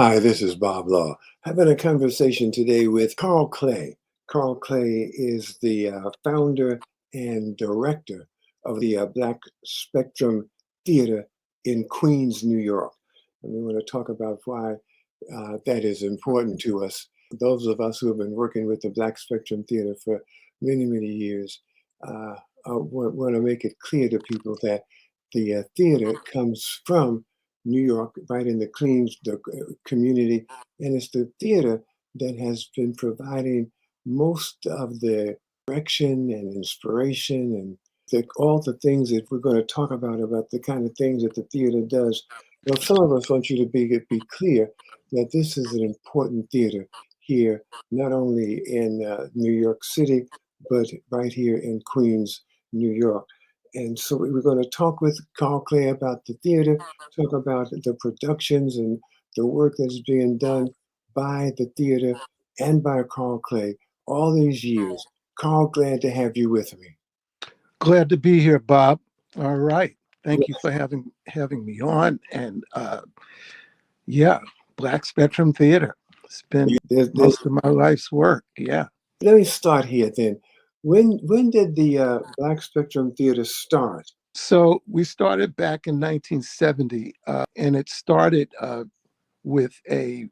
Hi, this is Bob Law. Having a conversation today with Carl Clay. Carl Clay is the founder and director of the Black Spectrum Theater in Queens, New York. And we want to talk about why that is important to us. Those of us who have been working with the Black Spectrum Theater for many, many years want to make it clear to people that the theater comes from New York, right in the Queens community, and it's the theater that has been providing most of the direction and inspiration and all the things that we're going to talk about the kind of things that the theater does. Well, some of us want you to be clear that this is an important theater here, not only in New York City, but right here in Queens, New York. And so we're going to talk with Carl Clay about the theater, talk about the productions and the work that's being done by the theater and by Carl Clay all these years. Carl, glad to have you with me. Glad to be here, Bob. All right. Yeah, Thank you for having me on. And yeah, Black Spectrum Theater. It's been there's, most of my life's work. Yeah. let me start here then. When did the Black Spectrum Theater start? So we started back in 1970, and it started with a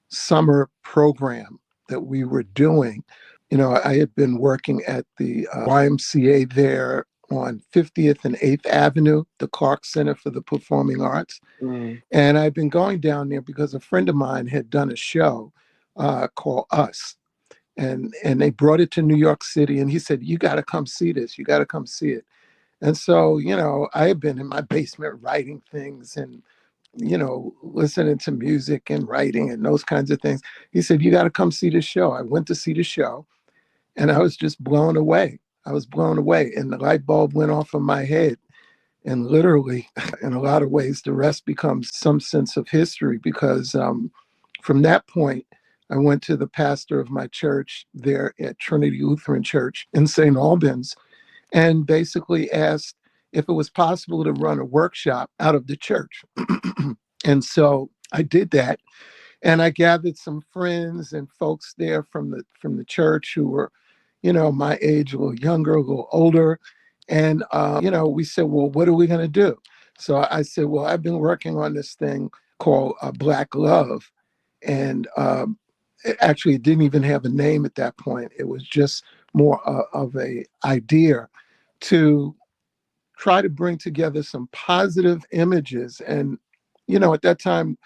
summer program that we were doing. I had been working at the YMCA there on 50th and 8th Avenue, the Clark Center for the Performing Arts. Mm, And I'd been going down there because a friend of mine had done a show called Us. And they brought it to New York City. And he said, "You got to come see this. You got to come see it." And so, I had been in my basement writing things and, listening to music and writing and those kinds of things. He said, "You got to come see the show." I went to see the show and I was just blown away. I was blown away. And the light bulb went off in my head. And literally, in a lot of ways, the rest becomes some sense of history because from that point, I went to the pastor of my church there at Trinity Lutheran Church in St. Albans and basically asked if it was possible to run a workshop out of the church. And so I did that. And I gathered some friends and folks there from the church who were, my age, a little younger, a little older. And we said, well, what are we going to do? So I said, well, I've been working on this thing called Black Love. And it didn't even have a name at that point. It was just more of a idea to try to bring together some positive images. And, at that time,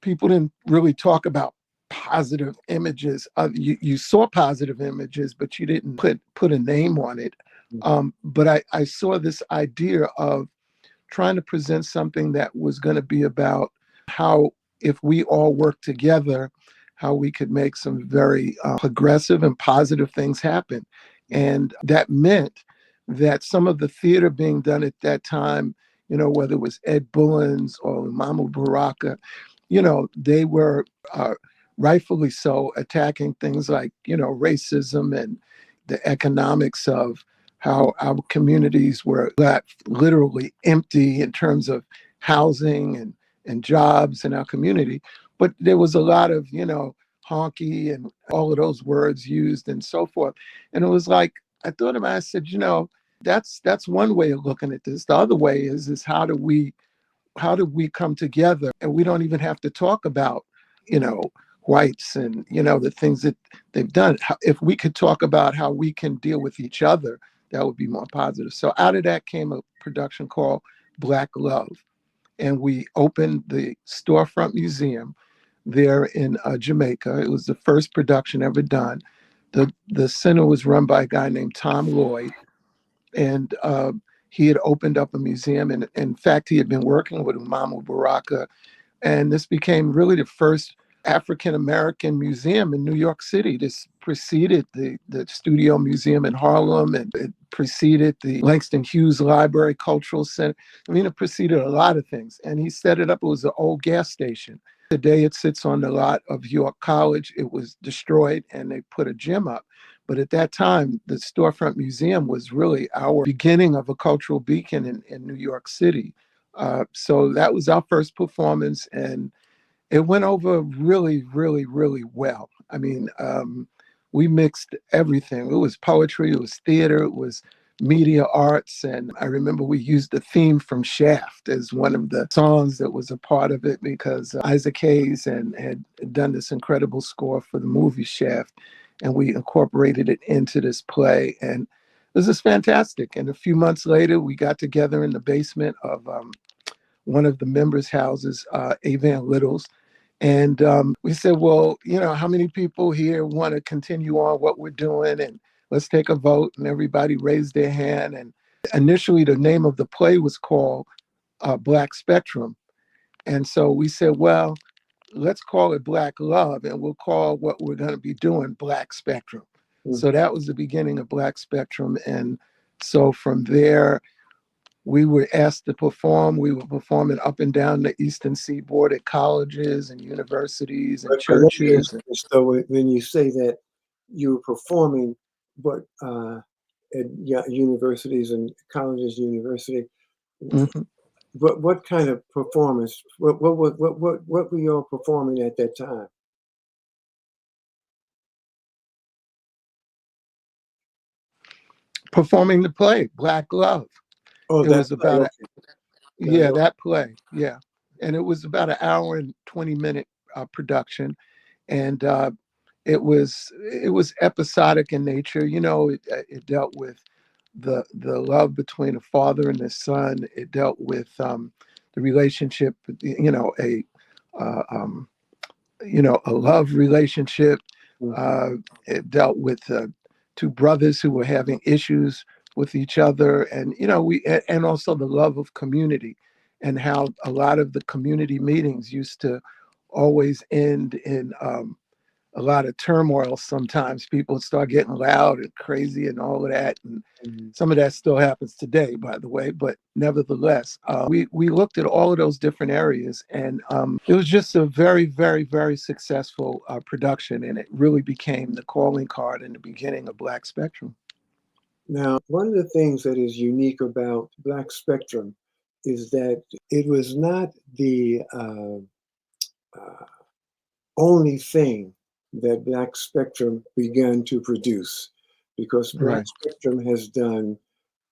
people didn't really talk about positive images. You saw positive images, but you didn't put a name on it. But I saw this idea of trying to present something that was going to be about how, if we all work together, how we could make some very progressive and positive things happen. And that meant that some of the theater being done at that time, whether it was Ed Bullens or Mama Baraka, they were rightfully so attacking things like, racism and the economics of how our communities were left literally empty in terms of housing and jobs in our community. But there was a lot of, honky and all of those words used and so forth. And it was like, I thought about it, I said, that's one way of looking at this. The other way is how do we come together and we don't even have to talk about, you know, whites and, the things that they've done. If we could talk about how we can deal with each other, that would be more positive. So out of that came a production called Black Love. And we opened the Storefront Museum there in Jamaica. It was the first production ever done. The center was run by a guy named Tom Lloyd, and he had opened up a museum. And in fact, he had been working with Mama Baraka, and this became really the first African American museum in New York City. This preceded the Studio Museum in Harlem, and it preceded the Langston Hughes Library Cultural Center. I mean, it preceded a lot of things. And he set it up. It was an old gas station. Today, it sits on the lot of York College. It was destroyed, and they put a gym up. But at that time, the Storefront Museum was really our beginning of a cultural beacon in New York City. So that was our first performance, and It went over really, really, really well. I mean, we mixed everything. It was poetry, it was theater, it was media arts. And I remember we used the theme from Shaft as one of the songs that was a part of it because Isaac Hayes had done this incredible score for the movie Shaft. And we incorporated it into this play. And this is fantastic. And a few months later, we got together in the basement of one of the members' houses, Avan Little's. And we said, well, how many people here want to continue on what we're doing? And let's take a vote. And everybody raised their hand. And initially, the name of the play was called Black Spectrum. And so we said, well, let's call it Black Love, and we'll call what we're going to be doing Black Spectrum. So that was the beginning of Black Spectrum. And so from there, we were asked to perform. We were performing up and down the Eastern Seaboard at colleges and universities and But let me churches. ask you this, though, when you say that you were performing, but at universities and colleges, university, Mhm. what kind of performance? What were you all performing at that time? Performing the play, Black Love. Oh, It that was play. about Okay, got it. that play. Yeah. And it was about an hour and 20-minute production. And it was episodic in nature. It dealt with the love between a father and his son. It dealt with the relationship, uh, um, a love relationship. Mhm. Uh, it dealt with two brothers who were having issues with each other, and and also the love of community, and how a lot of the community meetings used to always end in a lot of turmoil. Sometimes people start getting loud and crazy and all of that, and Mhm. some of that still happens today, by the way. But nevertheless, we looked at all of those different areas, and it was just a very, very, very successful production, and it really became the calling card in the beginning of Black Spectrum. Now, one of the things that is unique about Black Spectrum is that it was not the uh, only thing that Black Spectrum began to produce, because Black Right. Spectrum has done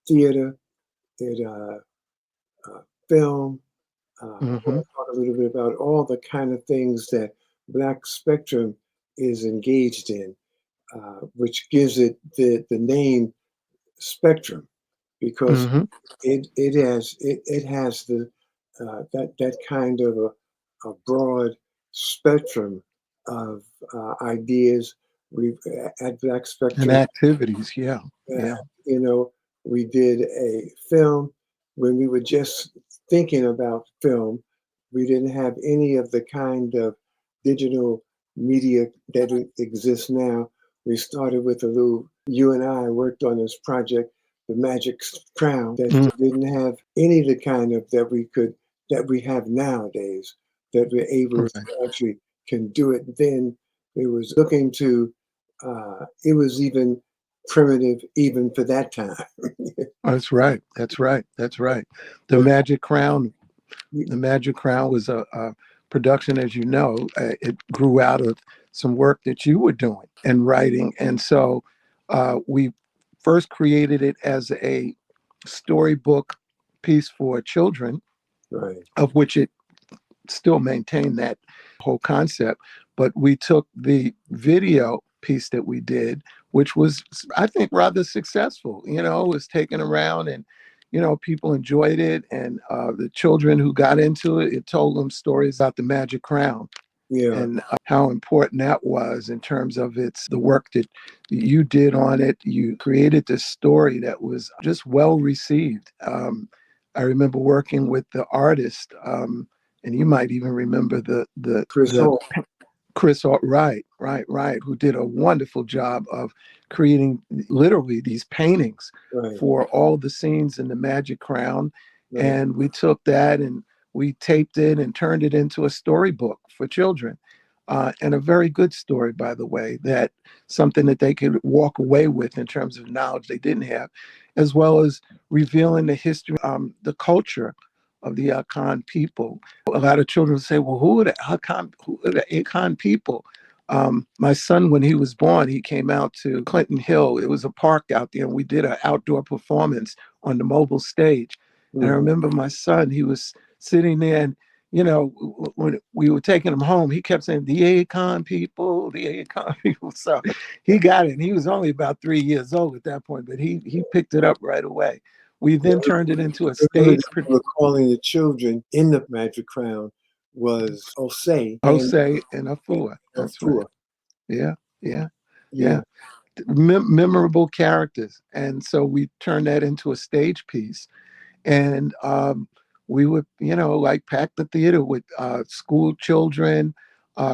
theater, it film. Hmm. We'll talk a little bit about all the kind of things that Black Spectrum is engaged in, which gives it the name Spectrum, because Hmm. it has the that kind of a broad spectrum of ideas. We've at Black And Spectrum, activities. Yeah. uh, Yeah. you know, we did a film when we were just thinking about film. We didn't have any of the kind of digital media that exists now. We started with a little, you and I worked on this project, The Magic Crown, that Mm. didn't have any of the kind of that we have nowadays, that we're able to Right. actually can do it. Then it was looking to, it was even primitive even for that time. That's right. That's right. That's right. The But Magic Crown you- The Magic Crown was a production, as you know. It grew out of some work that you were doing and writing. And so we first created it as a storybook piece for children, right, of which it still maintained that whole concept. But we took the video piece that we did, which was, I think, rather successful. It was taken around, and people enjoyed it. And the children who got into it, it told them stories about the Magic Crown yeah, and how important that was in terms of the work that you did on it. You created this story that was just well received. I remember working with the artist, and you might even remember Chris the Hall, Chris, right, right, right, who did a wonderful job of creating literally these paintings right, for all the scenes in the Magic Crown. right, And we took that and we taped it and turned it into a storybook for children. And a very good story, by the way, that something that they could walk away with in terms of knowledge they didn't have, as well as revealing the history, the culture of the Akan people. A lot of children say, well, who are the Akan people? My son, when he was born, he came out to Clinton Hill. It was a park out there, and we did an outdoor performance on the mobile stage. And I Mhm. remember my son, he was sitting there, and when we were taking him home, he kept saying, the Akon people, the Akon people. So he got it. And he was only about 3 years old at that point, but he picked it up right away. We then turned it into a I remember stage that we were calling the children in the Magic Crown was Osei and Jose and Afua. That's right. Afua. Yeah, yeah, Yeah. yeah. Memorable characters. And so we turned that into a stage piece. And we would, like pack the theater with school children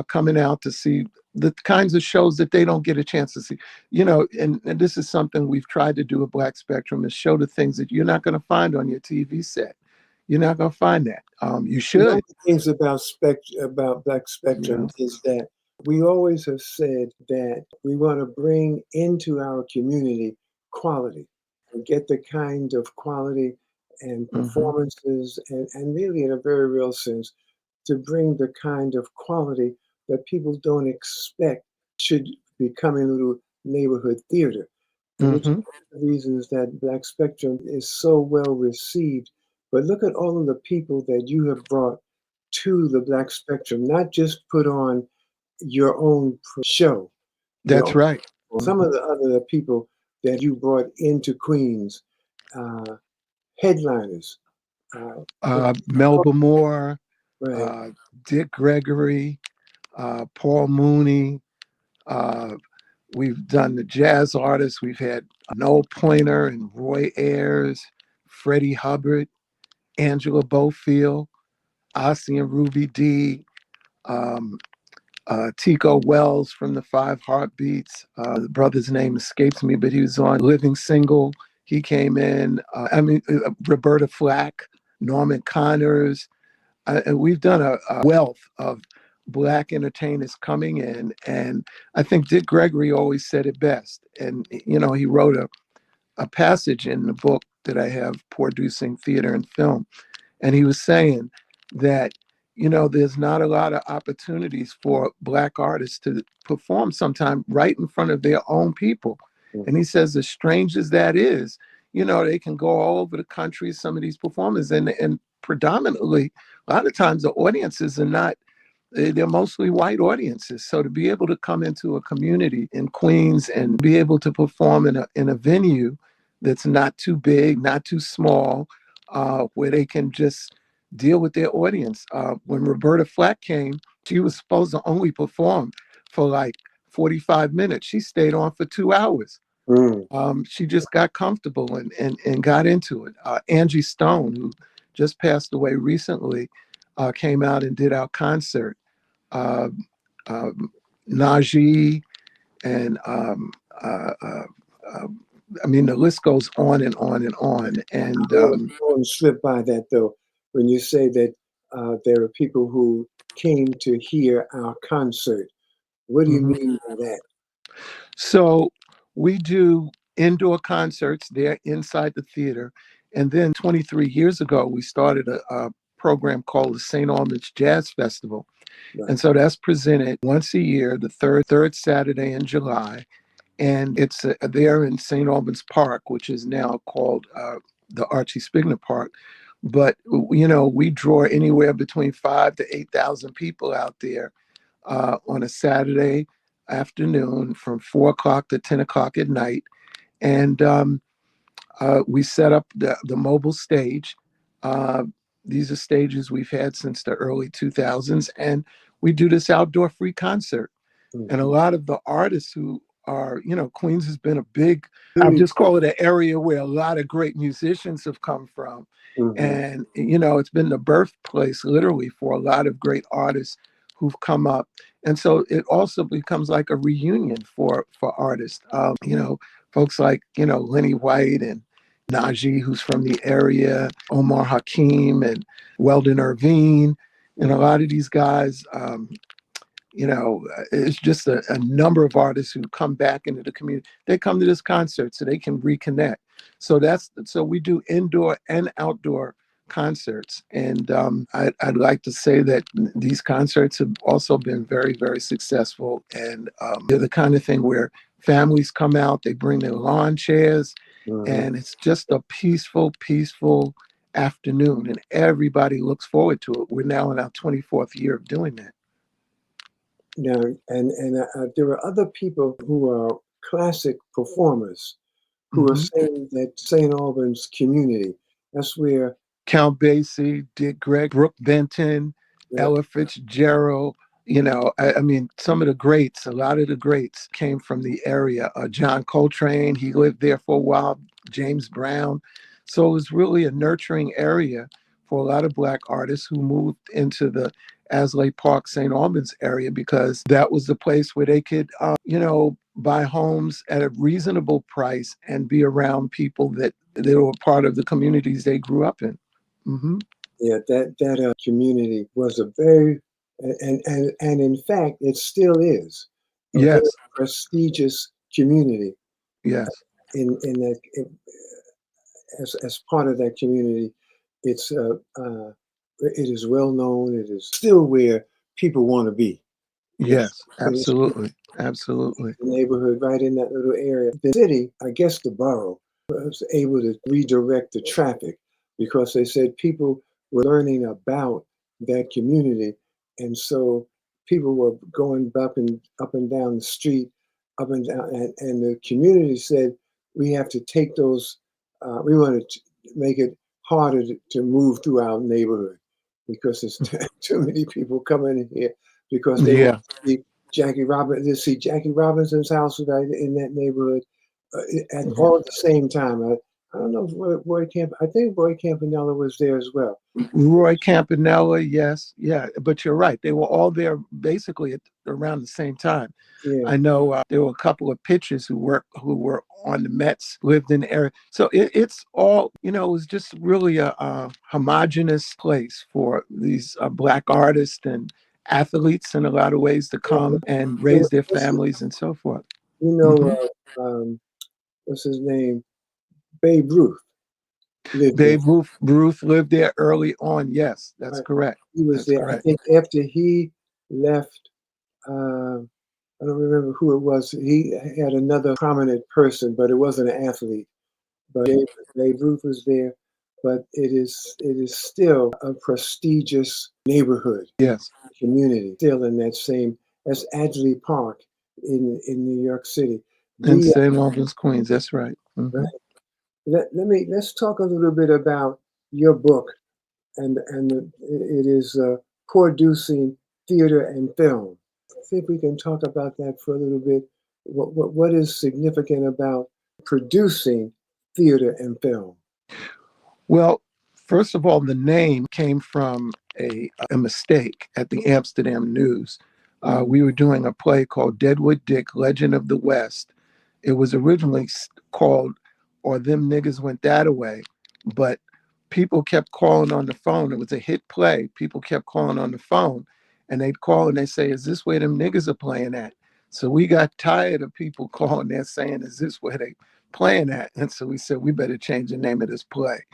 coming out to see the kinds of shows that they don't get a chance to see. And this is something we've tried to do at Black Spectrum, is show the things that you're not going to find on your TV set. You're not going to find that. You One of should. the things about Black Spectrum Yeah. is that we always have said that we want to bring into our community quality and get the kind of quality and Hmm. performances and really in a very real sense to bring the kind of quality that people don't expect should be coming to neighborhood theater, which is Hmm. one of the reasons that Black Spectrum is so well received. But look at all of the people that you have brought to the Black Spectrum, not just put on your own show, your That's own, right. some Hmm. of the other people that you brought into Queens, uh, headliners, uh, Melba Moore, right? uh, Dick Gregory, Paul Mooney. Uh, we've done the jazz artists. We've had Noel Pointer and Roy Ayers, Freddie Hubbard, Angela Bofield, Ossie and Ruby Dee, um, Tico Wells from the Five Heartbeats. The brother's name escapes me, but he was on Living Single. He came in. Roberta Flack, Norman Connors. And we've done a wealth of Black entertainers coming in. And I think Dick Gregory always said it best. And, he wrote a passage in the book that I have, Producing Theater and Film. And he was saying that, there's not a lot of opportunities for Black artists to perform sometime right in front of their own people. And he says, as strange as that is, they can go all over the country, some of these performers, and predominantly, a lot of times the audiences are not, they're mostly white audiences. So to be able to come into a community in Queens and be able to perform in a venue that's not too big, not too small, where they can just deal with their audience. When Roberta Flack came, she was supposed to only perform for like 45 minutes. She stayed on for 2 hours. Mm. She just got comfortable and got into it. Angie Stone, who just passed away recently, came out and did our concert. Uh, um, Najee and uh, I mean, the list goes on and on and on. And I want to slip by that though. When you say that there are people who came to hear our concert, what do you mhm. mean by that? So we do indoor concerts there inside the theater. And then 23 years ago, we started a program called the St. Albans Jazz Festival. Right. And so that's presented once a year, the third Saturday in July. And it's there in St. Albans Park, which is now called the Archie Spigner Park. But, we draw anywhere between 5 to 8,000 people out there on a Saturday afternoon from 4 o'clock to 10 o'clock at night. And we set up the mobile stage. Uh, these are stages we've had since the early 2000s. And we do this outdoor free concert. And a Mhm. lot of the artists who are, Queens has been a big, I'll Really? just call it an area where a lot of great musicians have come from. Mhm. And, it's been the birthplace literally for a lot of great artists who've come up. And so it also becomes like a reunion for artists. Folks like, Lenny White and Najee, who's from the area, Omar Hakim and Weldon Irvine. And a lot of these guys, it's just a number of artists who come back into the community. They come to this concert so they can reconnect. So we do indoor and outdoor concerts. And I'd like to say that these concerts have also been very, very successful. And they're the kind of thing where families come out, they bring their lawn chairs, Mhm. and it's just a peaceful, peaceful afternoon. And everybody looks forward to it. We're now in our 24th year of doing that. Now, there are other people who are classic performers who are Hmm. saying that St. Albans community, that's where Count Basie, Dick Greg, Brooke Benton, the, Ella Fitzgerald. I mean, some of the greats, a lot of the greats came from the area. John Coltrane, he lived there for a while, James Brown. So it was really a nurturing area for a lot of Black artists who moved into the Asley Park, St. Albans area because that was the place where they could, buy homes at a reasonable price and be around people that were part of the communities they grew up in. Hmm. yeah, that community was a very, and in fact, it still is a very Yes, prestigious community yes, in that, as part of that community, it's it is well known. It is still where people want to be. Yes, yes, it is absolutely, absolutely. the neighborhood right in that little area. The city, I guess, the borough was able to redirect the traffic because they said people were learning about that community, and so people were going up and down the street, up and down, and the community said we have to take those. We want to make it harder to move through our neighborhood because there's too many people coming in here because they want Yeah. to see Jackie Robinson's house right in that neighborhood at Mhm. all at the same time. I don't know if I think Roy Campanella was there as well. Roy Campanella, yes, yeah, but you're right. They were all there basically around the same time. Yeah, I know there were a couple of pitchers who were on the Mets, lived in the area. So it's all it was just really a homogenous place for these Black artists and athletes in a lot of ways to yeah. come and There raise their listen, families and so forth. you Hmm. know, what's his name? Babe Ruth lived there. Babe Ruth lived there early on. Yes, that's Right? correct. He was That's there. I correct. think after he left, I don't remember who it was. He had another prominent person, but it wasn't an athlete. But Babe Ruth was there. But it is still a prestigious neighborhood Yes. community, still in that same as Adley Park in New York City. And The St. Albans, Queens. That's right. right, Hmm. let's talk a little bit about your book it is producing theater and film. See if we can talk about that for a little bit. What is significant about producing theater and film? Well, first of all, the name came from a mistake at the Amsterdam News. Mhm. We were doing a play called Deadwood Dick, Legend of the West. It was originally called Or Them Niggas Went That Away, but people kept calling on the phone. It was a hit play. People kept calling on the phone, and they'd call and they say, "Is this where them niggas are playing at?" So we got tired of people calling there saying, "Is this where they playing at?" And so we said, we better change the name of this play.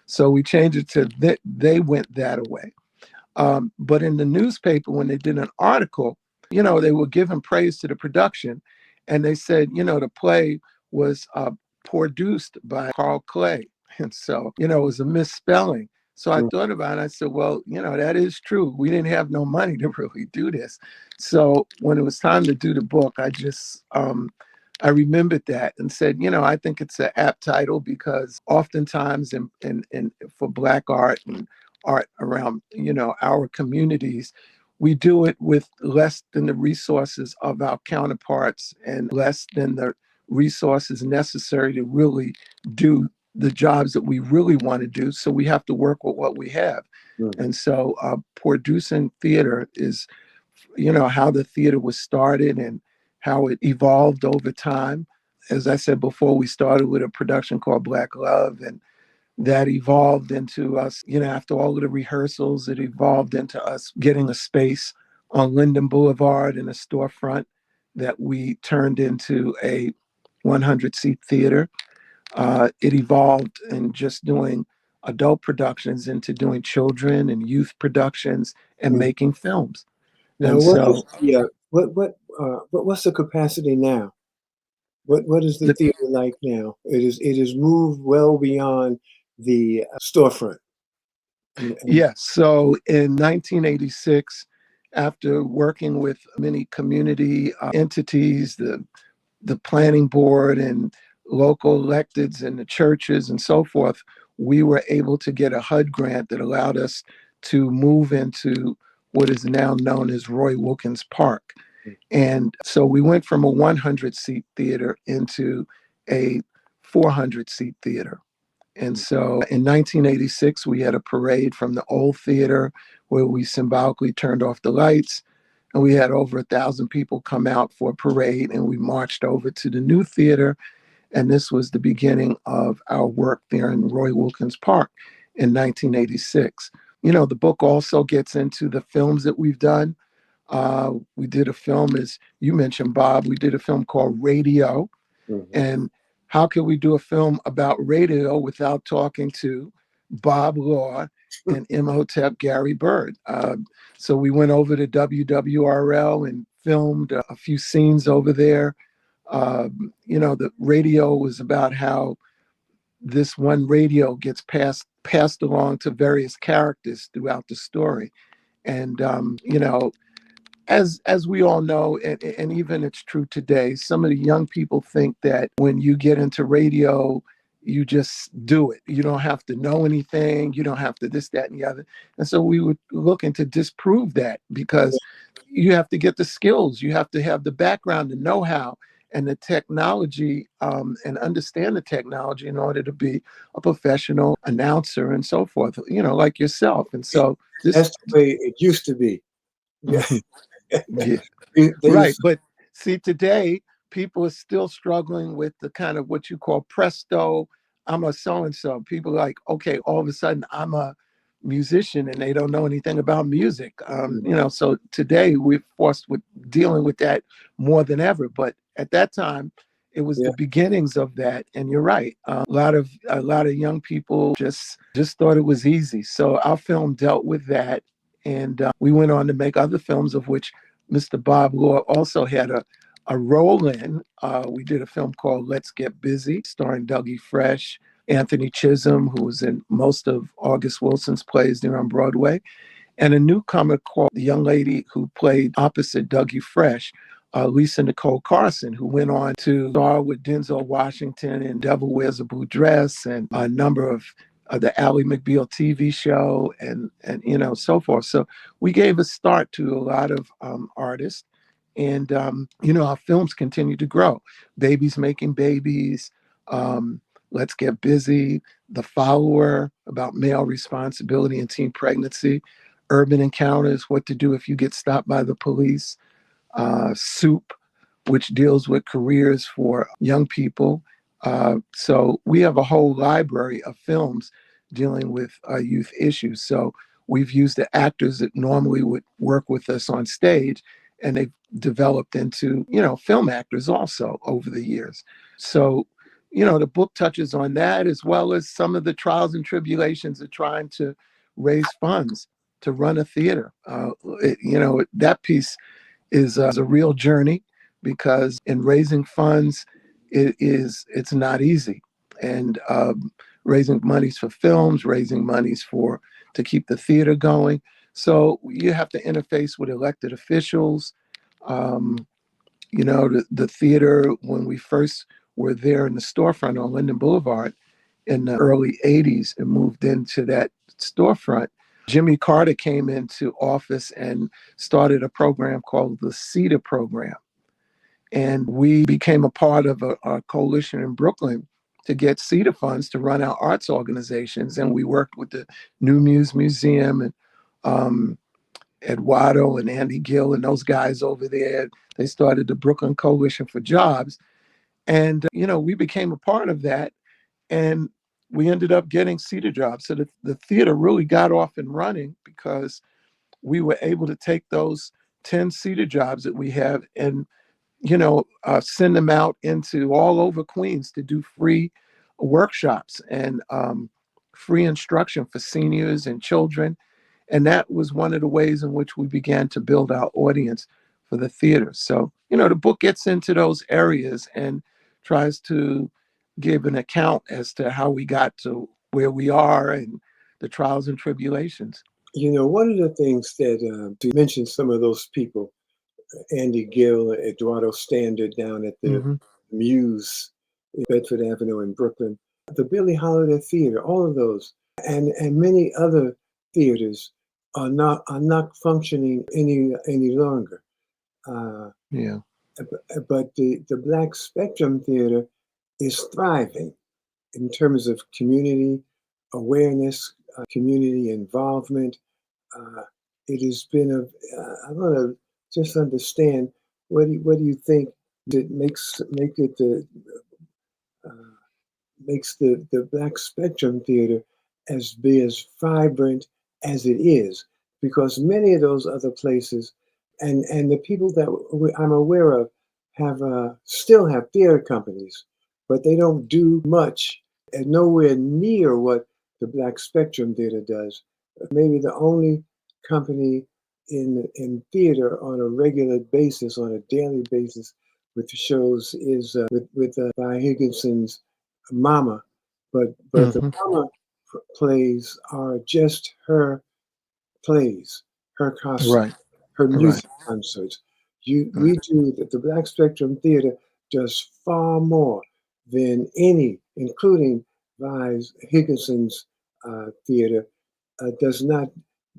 So we changed it to They Went That Away. But in the newspaper, when they did an article, they were giving praise to the production. And they said, the play was produced by Carl Clay. And so, it was a misspelling. So I Mm, thought about it. I said, well, that is true. We didn't have no money to really do this. So when it was time to do the book, I remembered that and said, I think it's an apt title because oftentimes for Black art and art around our communities, we do it with less than the resources of our counterparts and less than the resources necessary to really do the jobs that we really want to do, so we have to work with what we have. mm, And so producing theater is how the theater was started and how it evolved over time. As I said before, we started with a production called Black Love, and that evolved into us, after all of the rehearsals, it evolved into us getting a space on Linden Boulevard in a storefront that we turned into a 100-seat theater. It evolved in just doing adult productions into doing children and youth productions and Mm. making films. Now, And what is so the what's the capacity now? What is the the theater like now? It has moved well beyond the storefront. And yeah, so in 1986, after working with many community entities, the planning board and local electeds and the churches and so forth, we were able to get a HUD grant that allowed us to move into what is now known as Roy Wilkins Park. And so we went from a 100 seat theater into a 400 seat theater. And so in 1986, we had a parade from the old theater where we symbolically turned off the lights. And we had over 1,000 people come out for a parade, and we marched over to the new theater. And this was the beginning of our work there in Roy Wilkins Park in 1986. You know, the book also gets into the films that we've done. We did a film, as you mentioned, Bob, we did a film called Radio. Mhm. And how can we do a film about radio without talking to Bob Law and Imhotep Gary Bird? So we went over to WWRL and filmed a few scenes over there. You know, the radio was about how this one radio gets passed along to various characters throughout the story. And you know, as we all know, and even it's true today, some of the young people think that when you get into radio, you just do it. You don't have to know anything. You don't have to this, that, and the other. And so we were looking to disprove that because you have to get the skills. You have to have the background, the know-how, and the technology, and understand the technology in order to be a professional announcer and so forth. You know, like yourself. And so this. That's the way it used to be. Yeah. Yeah. They Right. used But see, today people are still struggling with the kind of what you call presto. I'm a so and so. People are like, okay, all of a sudden I'm a musician and they don't know anything about music. to. You know, so today we're forced with dealing with that more than ever. But at that time, it was Yeah. the beginnings of that. And you're right. A lot of young people just thought it was easy. So our film dealt with that. And we went on to make other films, of which Mr. Bob Law also had a role in. We did a film called Let's Get Busy, starring Dougie Fresh, Anthony Chisholm, who was in most of August Wilson's plays there on Broadway, and a newcomer called the young lady who played opposite Dougie Fresh, Lisa Nicole Carson, who went on to star with Denzel Washington in Devil Wears a Blue Dress and a number of the Ally McBeal TV show and you know so forth. So we gave a start to a lot of artists, and you know our films continue to grow. Babies Making Babies, Let's Get Busy, The Follower about male responsibility and teen pregnancy, Urban Encounters, What to Do If You Get Stopped by the Police, Soup, which deals with careers for young people. So we have a whole library of films dealing with youth issues. So we've used the actors that normally would work with us on stage, and they've developed into, you know, film actors also over the years. So, you know, the book touches on that as well as some of the trials and tribulations of trying to raise funds to run a theater. You know, that piece is a real journey because in raising funds, it's not easy. And raising monies for films, raising monies for to keep the theater going. So you have to interface with elected officials. Um, you know, the theater, when we first were there in the storefront on Linden Boulevard in the early 80s and moved into that storefront, Jimmy Carter came into office and started a program called the CETA program. And we became a part of a coalition in Brooklyn to get CETA funds to run our arts organizations. And we worked with the New Muse Museum and Eduardo and Andy Gill and those guys over there. They started the Brooklyn Coalition for Jobs. And, you know, we became a part of that. And we ended up getting CETA jobs. So the theater really got off and running because we were able to take those 10 CETA jobs that we have and, you know, send them out into all over Queens to do free workshops and free instruction for seniors and children. And that was one of the ways in which we began to build our audience for the theater. So, the book gets into those areas and tries to give an account as to how we got to where we are and the trials and tribulations. One of the things that to mention some of those people, Andy Gill, Eduardo Standard down at the Hmm. Muse, Bedford Avenue in Brooklyn, the Billie Holiday Theater, all of those, and many other theaters are not functioning any longer. Uh, Yeah. but the Black Spectrum Theater is thriving in terms of community awareness, community involvement. Uh, it has been I want to just understand what do you think that uh, makes the Black Spectrum Theater be as vibrant as it is, because many of those other places and the people that I'm aware of have still have theater companies, but they don't do much and nowhere near what the Black Spectrum Theater does. Maybe the only company in theater on a regular basis, on a daily basis, with the shows is with Vi Higginson's Mama, but the Hmm. Mama plays are just her plays, her costume, Right. her Right. music concerts. You Right. we do that. The Black Spectrum Theater does far more than any, including Vi's Higginson's theater, does not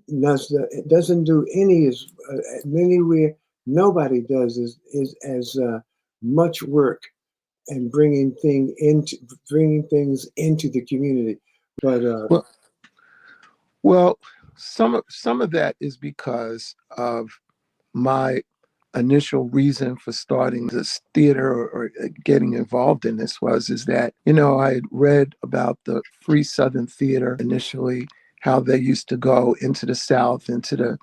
it doesn't do any as anywhere. Nobody does is as much work and bringing things into the community. But Well, well, some of that is because of my initial reason for starting this theater or getting involved in this was is that I had read about the Free Southern Theater initially, how they used to go into the South, into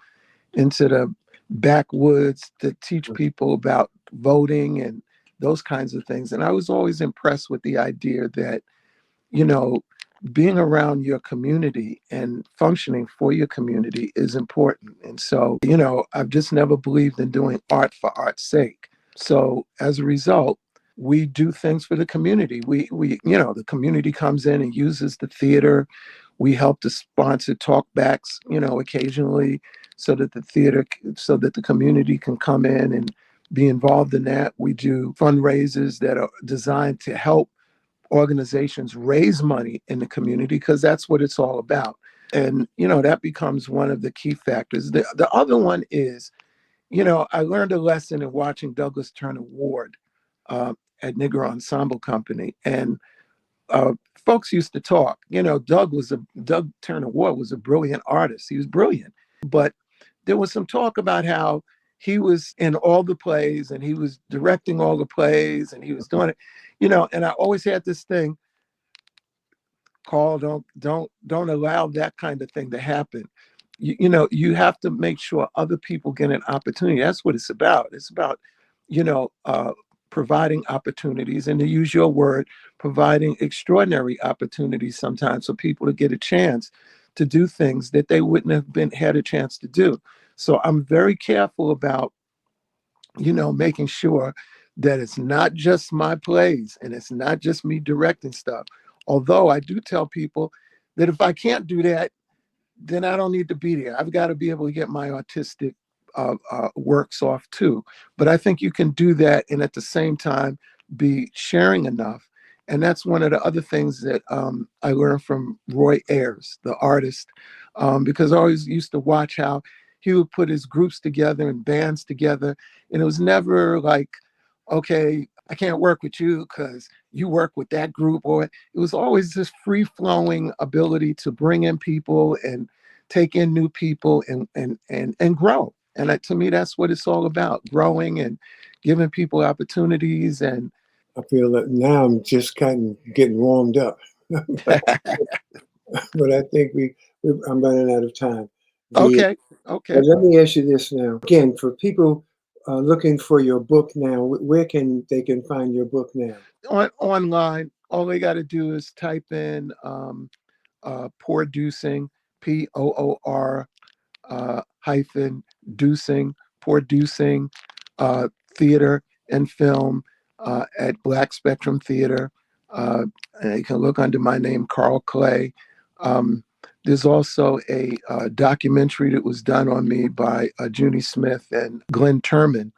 the backwoods to teach people about voting and those kinds of things. And I was always impressed with the idea that you know, being around your community and functioning for your community is important. And so, I've just never believed in doing art for art's sake. So as a result, we do things for the community. The community comes in and uses the theater. We help to sponsor talkbacks, occasionally so that so that the community can come in and be involved in that. We do fundraisers that are designed to help organizations raise money in the community because that's what it's all about. And, that becomes one of the key factors. The other one is, I learned a lesson in watching Douglas Turner Ward at Nigger Ensemble Company. And folks used to talk, Doug Turner Ward was a brilliant artist. He was brilliant. But there was some talk about how he was in all the plays and he was directing all the plays and he was doing it, and I always had this thing called don't allow that kind of thing to happen. You have to make sure other people get an opportunity. That's what it's about. It's about, you know, uh, providing opportunities, and to use your word, providing extraordinary opportunities sometimes for people to get a chance to do things that they wouldn't have been had a chance to do. So I'm very careful about, making sure that it's not just my plays and it's not just me directing stuff. Although I do tell people that if I can't do that, then I don't need to be there. I've got to be able to get my artistic works off too. But I think you can do that and at the same time be sharing enough. And that's one of the other things that I learned from Roy Ayers, the artist, because I always used to watch how he would put his groups together and bands together. And it was never like, okay, I can't work with you because you work with that group. Or it was always this free flowing ability to bring in people and take in new people and grow. And to me, that's what it's all about: growing and giving people opportunities. And I feel that now I'm just kind of getting warmed up. but, but I think I'm running out of time. The okay, okay. But let me ask you this now. Again, for people looking for your book now, where can they can find your book now? Online, all they got to do is type in Producing, Poor hyphen Deucing, Producing Theater and Film at Black Spectrum Theater. And you can look under my name, Carl Clay. There's also a documentary that was done on me by Junie Smith and Glenn Turman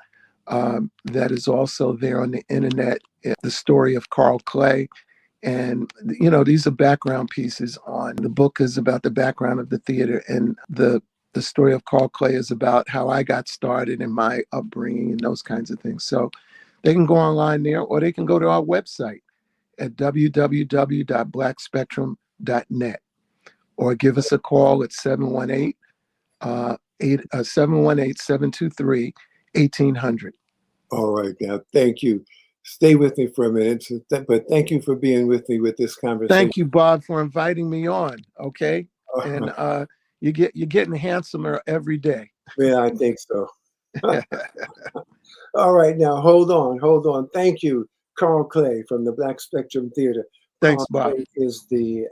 that is also there on the internet. The story of Carl Clay. And, you know, these are background pieces on the book is about the background of the theater. And the story of Carl Clay is about how I got started and my upbringing and those kinds of things. So they can go online there, or they can go to our website at www.blackspectrum.net, or give us a call at 718-723-1800. All right, now, thank you. Stay with me for a minute, but thank you for being with me with this conversation. Thank you, Bob, for inviting me on. Okay. And you're getting handsomer every day. Yeah, I think so. All right, now hold on. Thank you, Carl Clay from the Black Spectrum Theater. Thanks, Carl Bob. Clay is the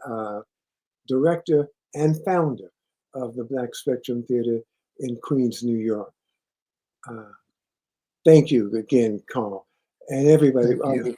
director and founder of the Black Spectrum Theater in Queens, New York. Thank you again, Carl, and everybody. Thank you.